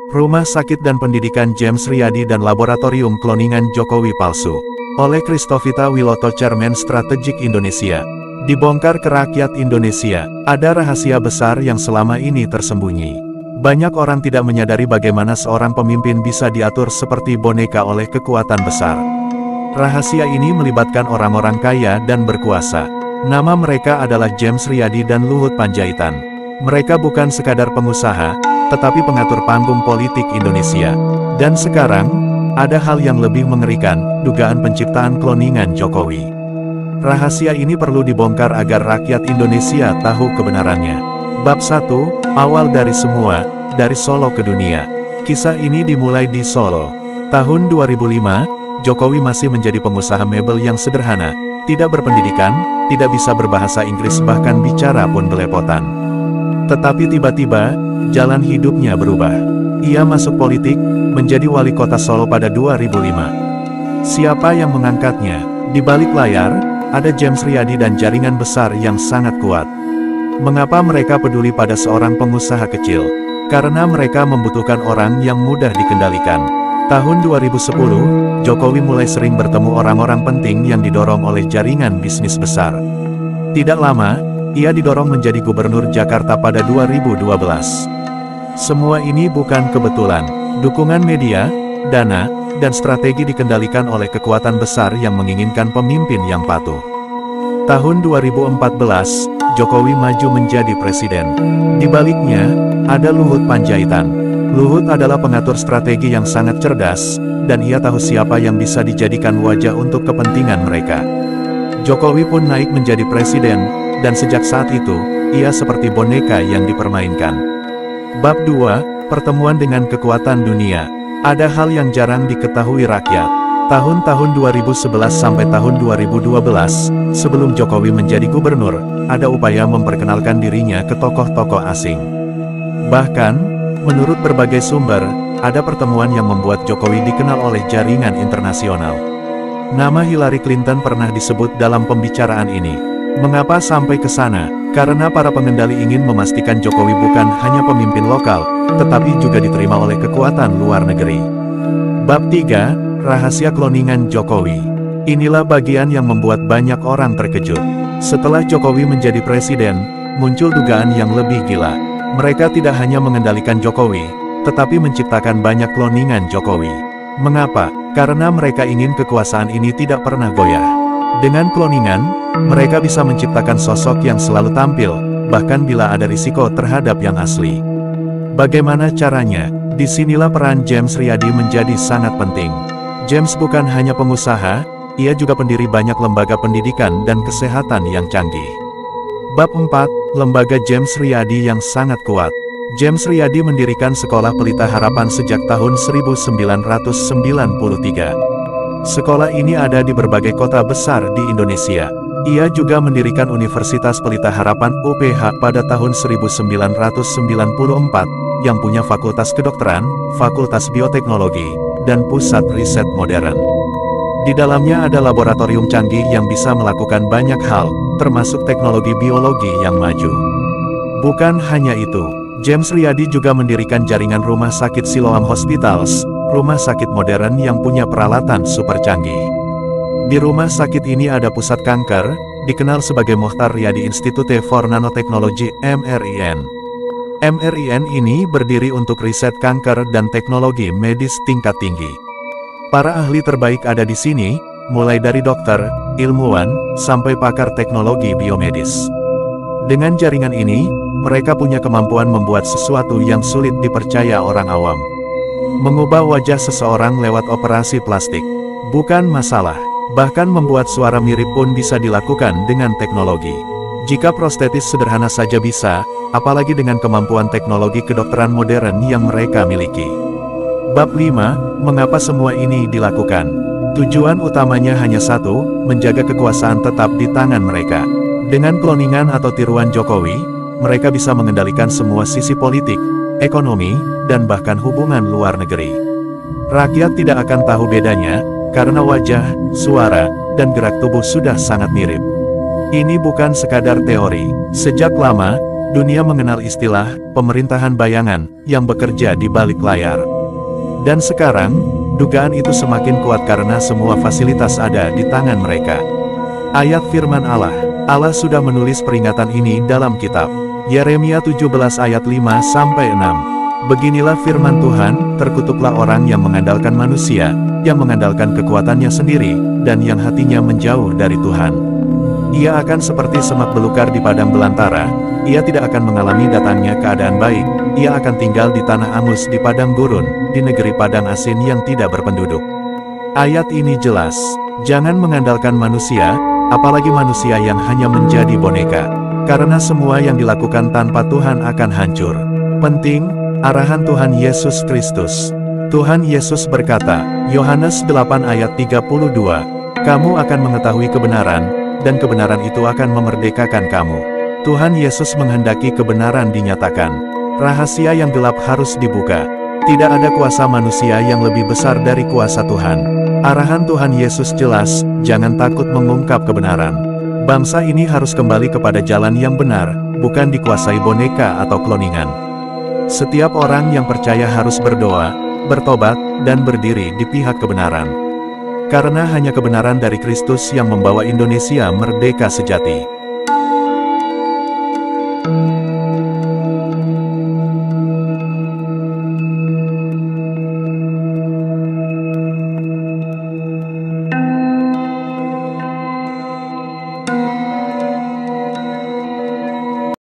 Rumah Sakit dan Pendidikan James Riyadi dan Laboratorium Kloningan Jokowi Palsu. Oleh Christovita Wiloto, Chairman Strategik Indonesia. Dibongkar ke rakyat Indonesia, ada rahasia besar yang selama ini tersembunyi. Banyak orang tidak menyadari bagaimana seorang pemimpin bisa diatur seperti boneka oleh kekuatan besar. Rahasia ini melibatkan orang-orang kaya dan berkuasa. Nama mereka adalah James Riyadi dan Luhut Panjaitan. Mereka bukan sekadar pengusaha, tetapi pengatur panggung politik Indonesia. Dan sekarang, ada hal yang lebih mengerikan, dugaan penciptaan kloningan Jokowi. Rahasia ini perlu dibongkar agar rakyat Indonesia tahu kebenarannya. Bab 1, awal dari semua, dari Solo ke dunia. Kisah ini dimulai di Solo. Tahun 2005, Jokowi masih menjadi pengusaha mebel yang sederhana, tidak berpendidikan, tidak bisa berbahasa Inggris, bahkan bicara pun belepotan. Tetapi tiba-tiba, jalan hidupnya berubah. Ia masuk politik, menjadi wali kota Solo pada 2005. Siapa yang mengangkatnya? Di balik layar, ada James Riyadi dan jaringan besar yang sangat kuat. Mengapa mereka peduli pada seorang pengusaha kecil? Karena mereka membutuhkan orang yang mudah dikendalikan. Tahun 2010, Jokowi mulai sering bertemu orang-orang penting yang didorong oleh jaringan bisnis besar. Tidak lama, ia didorong menjadi gubernur Jakarta pada 2012. Semua ini bukan kebetulan. Dukungan media, dana, dan strategi dikendalikan oleh kekuatan besar yang menginginkan pemimpin yang patuh. Tahun 2014, Jokowi maju menjadi presiden. Di baliknya, ada Luhut Panjaitan. Luhut adalah pengatur strategi yang sangat cerdas, dan ia tahu siapa yang bisa dijadikan wajah untuk kepentingan mereka. Jokowi pun naik menjadi presiden, dan sejak saat itu, ia seperti boneka yang dipermainkan. Bab 2, pertemuan dengan kekuatan dunia. Ada hal yang jarang diketahui rakyat. Tahun-tahun 2011 sampai tahun 2012, sebelum Jokowi menjadi gubernur, ada upaya memperkenalkan dirinya ke tokoh-tokoh asing. Bahkan, menurut berbagai sumber, ada pertemuan yang membuat Jokowi dikenal oleh jaringan internasional. Nama Hillary Clinton pernah disebut dalam pembicaraan ini. Mengapa sampai ke sana? Karena para pengendali ingin memastikan Jokowi bukan hanya pemimpin lokal, tetapi juga diterima oleh kekuatan luar negeri. Bab 3, rahasia kloningan Jokowi. Inilah bagian yang membuat banyak orang terkejut. Setelah Jokowi menjadi presiden, muncul dugaan yang lebih gila. Mereka tidak hanya mengendalikan Jokowi, tetapi menciptakan banyak kloningan Jokowi. Mengapa? Karena mereka ingin kekuasaan ini tidak pernah goyah. Dengan kloningan, mereka bisa menciptakan sosok yang selalu tampil, bahkan bila ada risiko terhadap yang asli. Bagaimana caranya? Disinilah peran James Riyadi menjadi sangat penting. James bukan hanya pengusaha, ia juga pendiri banyak lembaga pendidikan dan kesehatan yang canggih. Bab 4, lembaga James Riyadi yang sangat kuat. James Riyadi mendirikan Sekolah Pelita Harapan sejak tahun 1993. Sekolah ini ada di berbagai kota besar di Indonesia. Ia juga mendirikan Universitas Pelita Harapan UPH pada tahun 1994, yang punya Fakultas Kedokteran, Fakultas Bioteknologi, dan Pusat Riset Modern. Di dalamnya ada laboratorium canggih yang bisa melakukan banyak hal, termasuk teknologi biologi yang maju. Bukan hanya itu, James Riyadi juga mendirikan jaringan rumah sakit Siloam Hospitals, rumah sakit modern yang punya peralatan super canggih. Di rumah sakit ini ada pusat kanker, dikenal sebagai Mohtar Riyadi Institute for Nanotechnology (MRIN). MRIN ini berdiri untuk riset kanker dan teknologi medis tingkat tinggi. Para ahli terbaik ada di sini, mulai dari dokter, ilmuwan, sampai pakar teknologi biomedis. Dengan jaringan ini, mereka punya kemampuan membuat sesuatu yang sulit dipercaya orang awam. Mengubah wajah seseorang lewat operasi plastik bukan masalah, bahkan membuat suara mirip pun bisa dilakukan dengan teknologi. Jika prostetis sederhana saja bisa, apalagi dengan kemampuan teknologi kedokteran modern yang mereka miliki. Bab 5, mengapa semua ini dilakukan? Tujuan utamanya hanya satu, menjaga kekuasaan tetap di tangan mereka. Dengan kloningan atau tiruan Jokowi, mereka bisa mengendalikan semua sisi politik, ekonomi, dan bahkan hubungan luar negeri. Rakyat tidak akan tahu bedanya, karena wajah, suara, dan gerak tubuh sudah sangat mirip. Ini bukan sekadar teori. Sejak lama, Dunia mengenal istilah pemerintahan bayangan yang bekerja di balik layar. Dan sekarang, dugaan itu semakin kuat karena semua fasilitas ada di tangan mereka. Ayat firman Allah, Allah sudah menulis peringatan ini dalam kitab Yeremia 17 ayat 5-6. Beginilah firman Tuhan, terkutuklah orang yang mengandalkan manusia, yang mengandalkan kekuatannya sendiri, dan yang hatinya menjauh dari Tuhan. Ia akan seperti semak belukar di padang belantara, ia tidak akan mengalami datangnya keadaan baik, ia akan tinggal di tanah angus di padang gurun, di negeri padang asin yang tidak berpenduduk. Ayat ini jelas, jangan mengandalkan manusia, apalagi manusia yang hanya menjadi boneka, karena semua yang dilakukan tanpa Tuhan akan hancur. Penting, arahan Tuhan Yesus Kristus. Tuhan Yesus berkata, Yohanes 8 ayat 32, kamu akan mengetahui kebenaran, dan kebenaran itu akan memerdekakan kamu. Tuhan Yesus menghendaki kebenaran dinyatakan. Rahasia yang gelap harus dibuka. Tidak ada kuasa manusia yang lebih besar dari kuasa Tuhan. Arahan Tuhan Yesus jelas, jangan takut mengungkap kebenaran. Bangsa ini harus kembali kepada jalan yang benar, bukan dikuasai boneka atau kloningan. Setiap orang yang percaya harus berdoa, bertobat, dan berdiri di pihak kebenaran. Karena hanya kebenaran dari Kristus yang membawa Indonesia merdeka sejati.